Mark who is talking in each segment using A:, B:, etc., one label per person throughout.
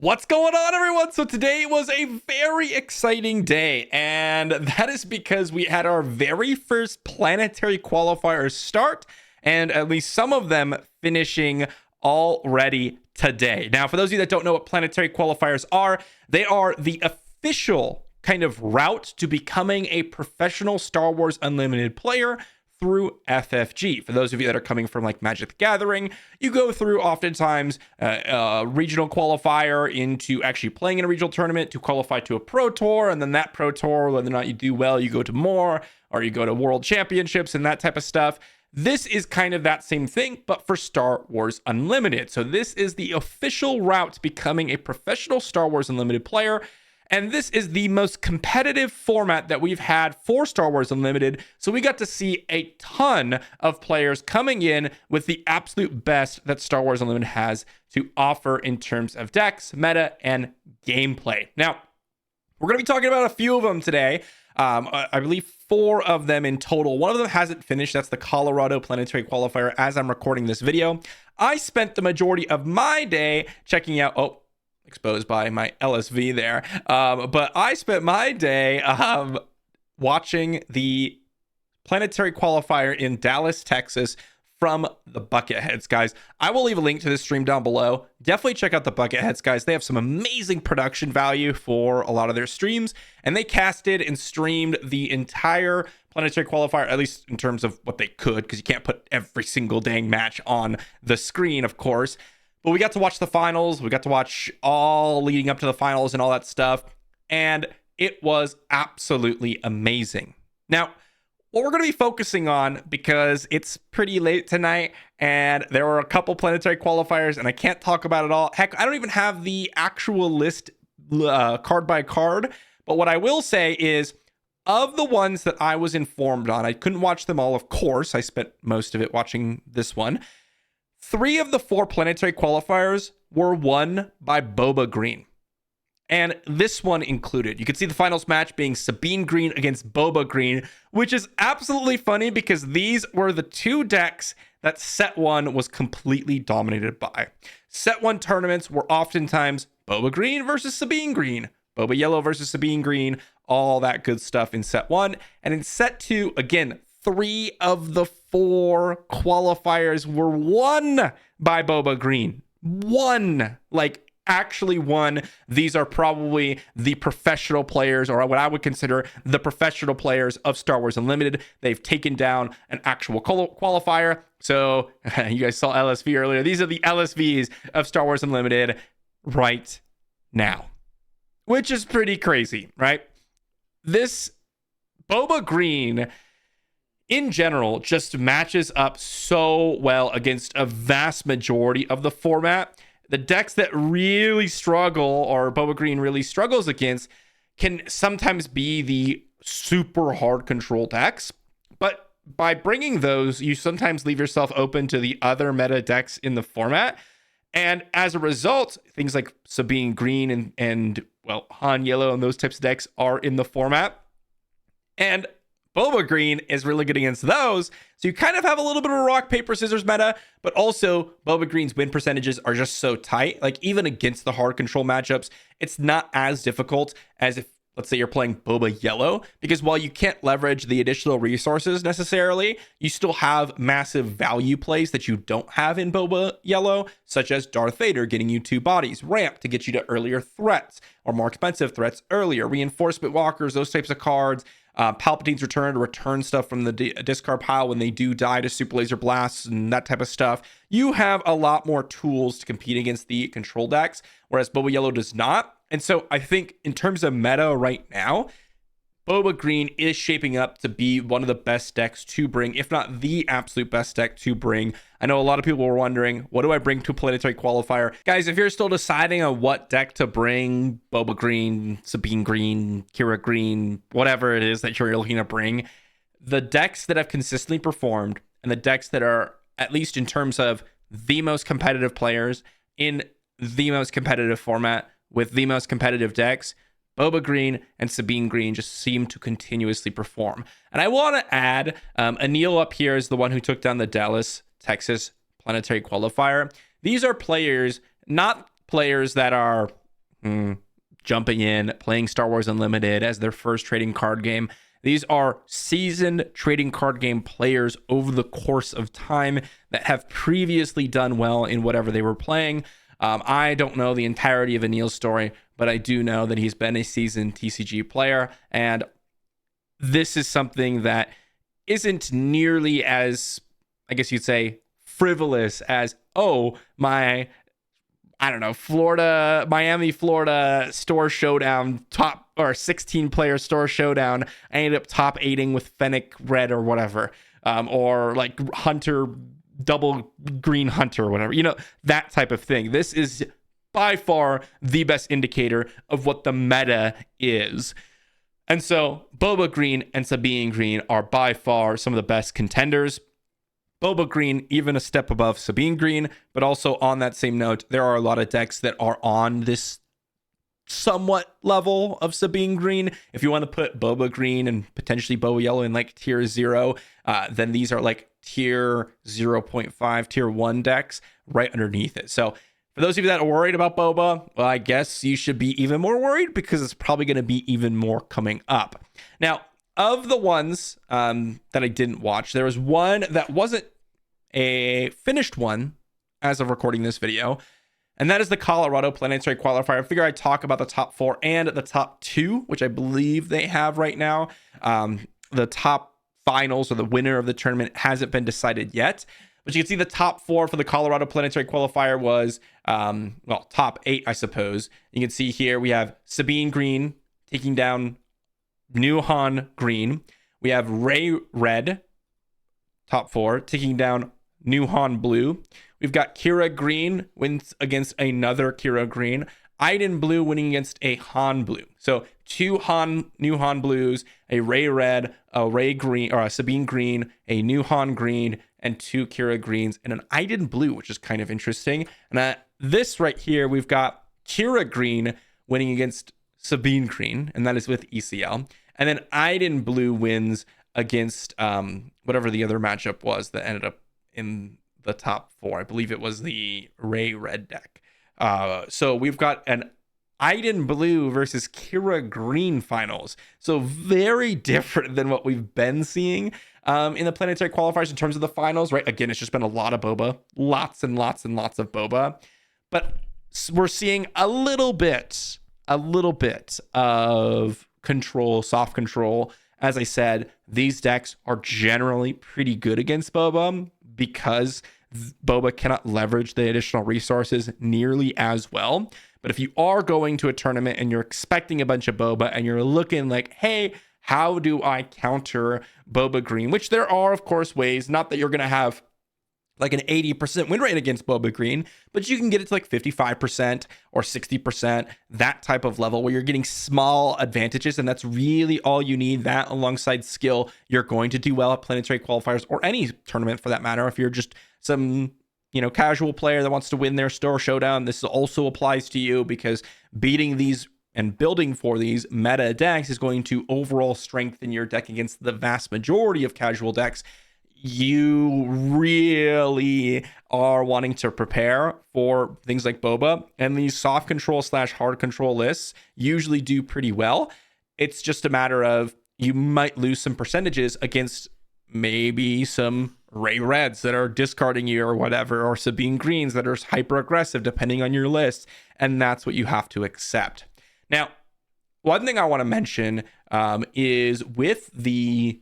A: What's going on, everyone? So today was a very exciting day, and that is because we had our very first planetary qualifiers start, and at least some of them finishing already today. Now, for those of you that don't know what planetary qualifiers are, they are the official kind of route to becoming a professional Star Wars Unlimited player through FFG. For those of you that are coming from like Magic the Gathering, you go through oftentimes a regional qualifier into actually playing in a regional tournament to qualify to a Pro Tour, and then that Pro Tour, whether or not you do well, you go to more, or you go to World Championships and that type of stuff. This is kind of that same thing, but for Star Wars Unlimited. So this is the official route to becoming a professional Star Wars Unlimited player. And this is the most competitive format that we've had for Star Wars Unlimited. So we got to see a ton of players coming in with the absolute best that Star Wars Unlimited has to offer in terms of decks, meta, and gameplay. Now, we're going to be talking about a few of them today. I believe 4 of them in total. One of them hasn't finished. That's the Colorado Planetary Qualifier as I'm recording this video. I spent the majority of my day checking out... exposed by my LSV there. But I spent my day watching the planetary qualifier in Dallas, Texas from the Bucketheads, guys. I will leave a link to this stream down below. Definitely check out the Bucketheads, guys. They have some amazing production value for a lot of their streams, and they casted and streamed the entire planetary qualifier, at least in terms of what they could, because you can't put every single dang match on the screen, of course. But we got to watch the finals. We got to watch all leading up to the finals and all that stuff. And it was absolutely amazing. Now, what we're going to be focusing on, because it's pretty late tonight and there were a couple planetary qualifiers and I can't talk about it all. Heck, I don't even have the actual list card by card. But what I will say is, of the ones that I was informed on, I couldn't watch them all, of course. I spent most of it watching this one. 3 of the 4 planetary qualifiers were won by Boba Green. And this one included. You can see the finals match being Sabine Green against Boba Green, which is absolutely funny because these were the 2 decks that Set 1 was completely dominated by. Set 1 tournaments were oftentimes Boba Green versus Sabine Green, Boba Yellow versus Sabine Green, all that good stuff in Set 1. And in Set 2, again, 3 of the 4 qualifiers were won by Boba Green. Actually won. These are probably the professional players, or what I would consider the professional players of Star Wars Unlimited. They've taken down an actual qualifier. So you guys saw LSV earlier. These are the LSVs of Star Wars Unlimited right now, which is pretty crazy, right? This Boba Green in general just matches up so well against a vast majority of the format. The decks that really struggle, or Boba Green really struggles against, can sometimes be the super hard control decks. But by bringing those, you sometimes leave yourself open to the other meta decks in the format. And as a result, things like Sabine Green and Han Yellow and those types of decks are in the format. And Boba Green is really good against those. So you kind of have a little bit of a rock, paper, scissors meta, but also Boba Green's win percentages are just so tight. Like, even against the hard control matchups, it's not as difficult as if, let's say, you're playing Boba Yellow, because while you can't leverage the additional resources necessarily, you still have massive value plays that you don't have in Boba Yellow, such as Darth Vader getting you 2 bodies, ramp to get you to earlier threats, or more expensive threats earlier, reinforcement walkers, those types of cards. Palpatine's return to return stuff from the discard pile when they do die to super laser blasts and that type of stuff. You have a lot more tools to compete against the control decks, whereas Boba Yellow does not. And so I think in terms of meta right now, Boba Green is shaping up to be one of the best decks to bring, if not the absolute best deck to bring. I know a lot of people were wondering, what do I bring to a planetary qualifier? Guys, if you're still deciding on what deck to bring, Boba Green, Sabine Green, Kira Green, whatever it is that you're looking to bring, the decks that have consistently performed and the decks that are, at least in terms of the most competitive players in the most competitive format with the most competitive decks, Boba Green and Sabine Green just seem to continuously perform. And I want to add, Anil up here is the one who took down the Dallas, Texas Planetary Qualifier. These are players, not players that are jumping in, playing Star Wars Unlimited as their first trading card game. These are seasoned trading card game players over the course of time that have previously done well in whatever they were playing. I don't know the entirety of Anil's story, but I do know that he's been a seasoned TCG player, and this is something that isn't nearly as, I guess you'd say, frivolous as, oh, my, I don't know, Miami, Florida store showdown, top or 16 player store showdown. I ended up top 8ing with Fennec Red or whatever. Or like Hunter, double green Hunter or whatever, that type of thing. This is by far the best indicator of what the meta is. And so Boba Green and Sabine Green are by far some of the best contenders. Boba Green, even a step above Sabine Green, but also on that same note, there are a lot of decks that are on this somewhat level of Sabine Green. If you want to put Boba Green and potentially Boba Yellow in like tier 0, then these are like tier 0.5, tier 1 decks right underneath it. So for those of you that are worried about Boba, well, I guess you should be even more worried because it's probably going to be even more coming up. Now, of the ones that I didn't watch, there was one that wasn't a finished one as of recording this video, and that is the Colorado Planetary Qualifier. I figure I'd talk about the top 4 and the top 2, which I believe they have right now. The top finals or the winner of the tournament hasn't been decided yet, but you can see the top 4 for the Colorado Planetary Qualifier was, top 8, I suppose. You can see here we have Sabine Green taking down Nuhan Green. We have Ray Red, top 4, taking down Nuhan Blue. We've got Kira Green wins against another Kira Green. Iden Blue winning against a Han Blue. So 2 Nuhan Blues, a Ray Red, a Ray Green, or a Sabine Green, a Nuhan Green, and 2 Kira Greens, and an Iden Blue, which is kind of interesting. And this right here, we've got Kira Green winning against Sabine Green, and that is with ECL. And then Iden Blue wins against whatever the other matchup was that ended up in the top 4. I believe it was the Ray Red deck. So we've got an Iden Blue versus Kira Green finals. So very different than what we've been seeing in the planetary qualifiers in terms of the finals, right? Again, it's just been a lot of Boba, lots and lots and lots of Boba. But we're seeing a little bit of control, soft control. As I said, these decks are generally pretty good against Boba because Boba cannot leverage the additional resources nearly as well. But if you are going to a tournament and you're expecting a bunch of Boba and you're looking like, hey, how do I counter Boba Green? Which there are, of course, ways. Not that you're going to have like an 80% win rate against Boba Green, but you can get it to like 55% or 60%, that type of level where you're getting small advantages. And that's really all you need. That alongside skill, you're going to do well at planetary qualifiers or any tournament for that matter. If you're just some, casual player that wants to win their store showdown, this also applies to you because beating these and building for these meta decks is going to overall strengthen your deck against the vast majority of casual decks. You really are wanting to prepare for things like Boba, and these soft control / hard control lists usually do pretty well. It's just a matter of you might lose some percentages against maybe some Ray Reds that are discarding you or whatever, or Sabine Greens that are hyper aggressive depending on your list, and that's what you have to accept. Now, one thing I want to mention is with the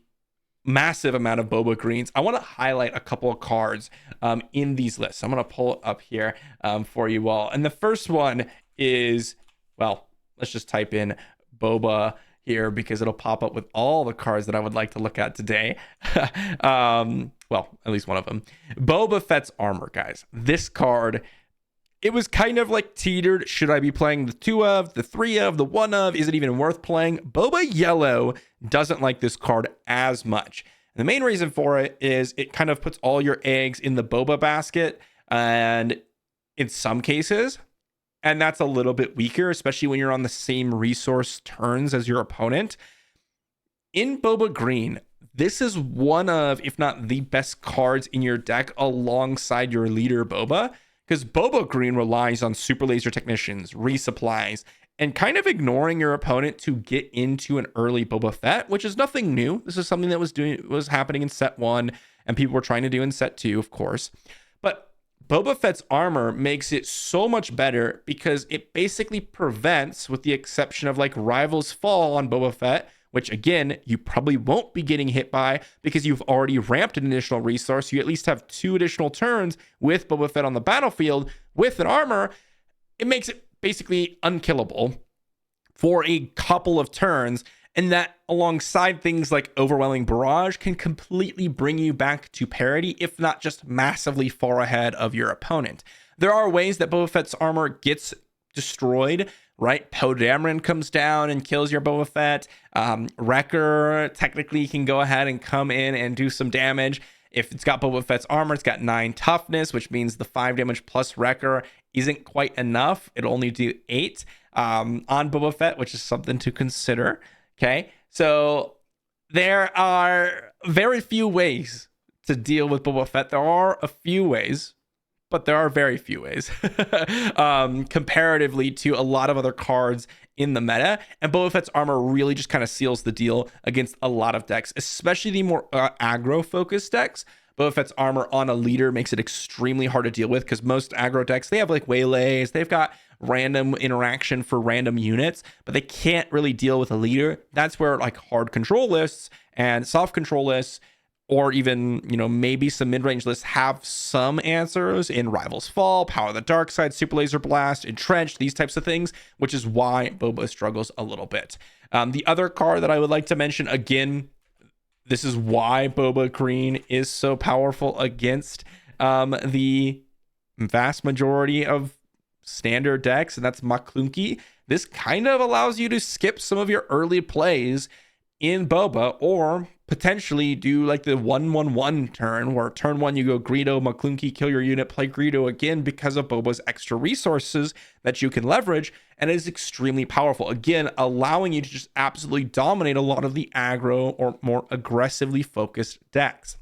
A: massive amount of Boba Greens, I want to highlight a couple of cards in these lists. I'm going to pull it up here for you all. And the first one is, let's just type in Boba here because it'll pop up with all the cards that I would like to look at today. At least one of them. Boba Fett's Armor, guys. This card, it was kind of like teetered. Should I be playing the 2 of, the 3 of, the 1 of? Is it even worth playing? Boba Yellow doesn't like this card as much. And the main reason for it is it kind of puts all your eggs in the Boba basket. And in some cases, and that's a little bit weaker, especially when you're on the same resource turns as your opponent. In Boba Green, this is one of, if not the best cards in your deck alongside your leader Boba, because Boba Green relies on super laser technicians, resupplies, and kind of ignoring your opponent to get into an early Boba Fett, which is nothing new. This is something that was happening in set 1, and people were trying to do in set 2, of course. But Boba Fett's armor makes it so much better because it basically prevents, with the exception of like Rival's Fall on Boba Fett, which again, you probably won't be getting hit by because you've already ramped an additional resource. You at least have 2 additional turns with Boba Fett on the battlefield with an armor. It makes it basically unkillable for a couple of turns. And that, alongside things like Overwhelming Barrage, can completely bring you back to parity, if not just massively far ahead of your opponent. There are ways that Boba Fett's armor gets destroyed, right? Poe Dameron comes down and kills your Boba Fett. Wrecker technically can go ahead and come in and do some damage. If it's got Boba Fett's armor, it's got 9 toughness, which means the 5 damage plus Wrecker isn't quite enough. It'll only do 8 on Boba Fett, which is something to consider. Okay, so there are very few ways to deal with Boba Fett. There are a few ways, but there are very few ways comparatively to a lot of other cards in the meta. And Boba Fett's armor really just kind of seals the deal against a lot of decks, especially the more aggro-focused decks. Boba Fett's armor on a leader makes it extremely hard to deal with because most aggro decks, they have like waylays, they've got random interaction for random units, but they can't really deal with a leader. That's where like hard control lists and soft control lists, or even, you know, maybe some mid-range lists have some answers in Rival's Fall, Power of the Dark Side, Super Laser Blast, Entrenched, these types of things, which is why Boba struggles a little bit. The other card that I would like to mention, again, this is why Boba Green is so powerful against the vast majority of standard decks, and that's Maclunky. This kind of allows you to skip some of your early plays in Boba, or potentially do like the 1-1-1 turn, where turn 1 you go Greedo, Maclunky, kill your unit, play Greedo again because of Boba's extra resources that you can leverage, and it is extremely powerful. Again, allowing you to just absolutely dominate a lot of the aggro or more aggressively focused decks.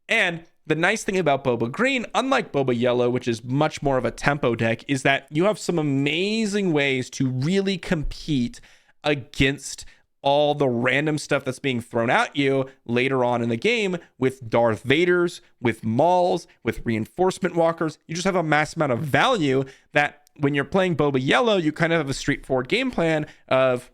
A: And the nice thing about Boba Green, unlike Boba Yellow, which is much more of a tempo deck, is that you have some amazing ways to really compete against all the random stuff that's being thrown at you later on in the game with Darth Vaders, with Mauls, with reinforcement walkers. You just have a mass amount of value that when you're playing Boba Yellow, you kind of have a straightforward game plan of,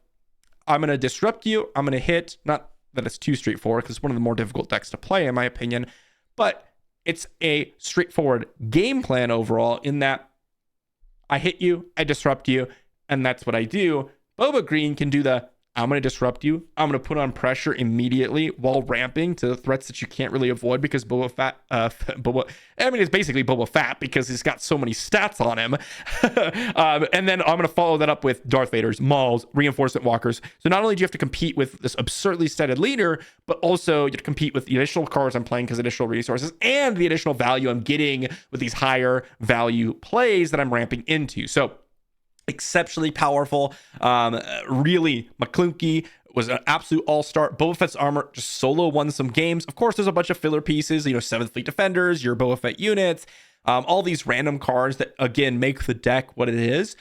A: I'm going to disrupt you, I'm going to hit. Not that it's too straightforward, because it's one of the more difficult decks to play, in my opinion, but it's a straightforward game plan overall in that I hit you, I disrupt you, and that's what I do. Boba Green can do the, I'm going to disrupt you, I'm going to put on pressure immediately while ramping to threats that you can't really avoid because Boba Fett, it's basically Boba Fett because he's got so many stats on him. And then I'm going to follow that up with Darth Vader's, Mauls, reinforcement walkers. So not only do you have to compete with this absurdly statted leader, but also you have to compete with the additional cards I'm playing because additional resources and the additional value I'm getting with these higher value plays that I'm ramping into. So exceptionally powerful. Really, Maclunky was an absolute all-star. Boba Fett's armor just solo won some games. Of course, there's a bunch of filler pieces, 7th Fleet Defenders, your Boba Fett units, all these random cards that, again, make the deck what it is.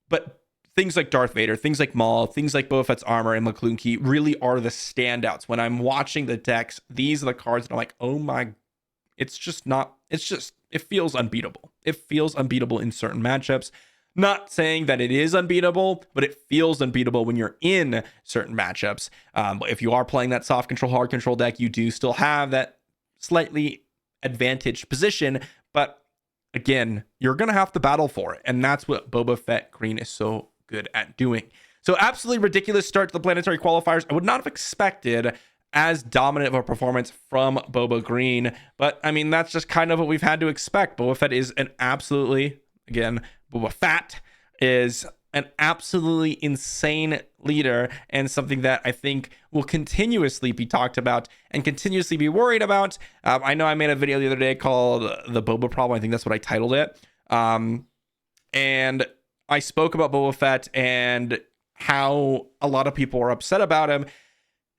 A: But things like Darth Vader, things like Maul, things like Boba Fett's armor and Maclunky really are the standouts. When I'm watching the decks, these are the cards that I'm like, oh my, it feels unbeatable. It feels unbeatable in certain matchups. Not saying that it is unbeatable, but it feels unbeatable when you're in certain matchups. If you are playing that soft control, hard control deck, you do still have that slightly advantaged position. But again, you're going to have to battle for it. And that's what Boba Fett Green is so good at doing. So absolutely ridiculous start to the planetary qualifiers. I would not have expected as dominant of a performance from Boba Green. But I mean, that's just kind of what we've had to expect. Boba Fett is an absolutely, again, Boba Fett is an absolutely insane leader and something that I think will continuously be talked about and continuously be worried about. I know I made a video the other day called The Boba Problem. I think that's what I titled it. And I spoke about Boba Fett and how a lot of people are upset about him.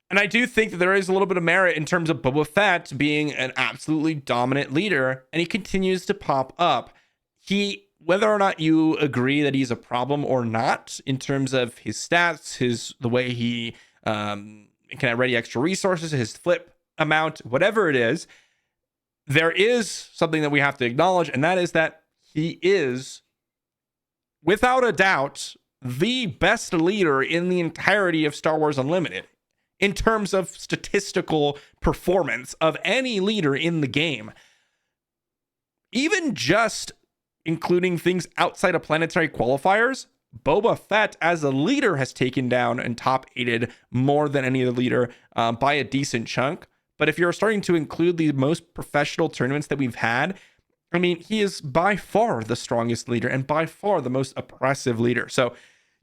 A: And I do think that there is a little bit of merit in terms of Boba Fett being an absolutely dominant leader, and he continues to pop up. whether or not you agree that he's a problem or not in terms of his stats, the way he can ready extra resources, his flip amount, whatever it is, there is something that we have to acknowledge, and that is that he is, without a doubt, the best leader in the entirety of Star Wars Unlimited in terms of statistical performance of any leader in the game. Even just including things outside of planetary qualifiers, Boba Fett as a leader has taken down and top 8'd more than any other leader by a decent chunk. But if you're starting to include the most professional tournaments that we've had, I mean, he is by far the strongest leader and by far the most oppressive leader. So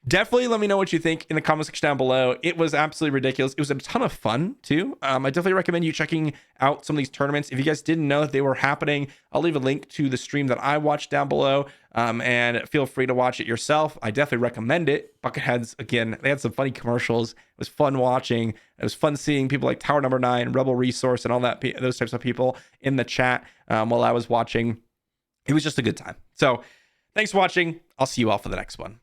A: definitely let me know what you think in the comment section down below. It was absolutely ridiculous. It was a ton of fun too. I definitely recommend you checking out some of these tournaments. If you guys didn't know that they were happening, I'll leave a link to the stream that I watched down below, and feel free to watch it yourself. I definitely recommend it. Bucketheads, again, they had some funny commercials. It was fun watching. It was fun seeing people like Tower Number 9, Rebel Resource, and all that, those types of people in the chat while I was watching. It was just a good time. So thanks for watching. I'll see you all for the next one.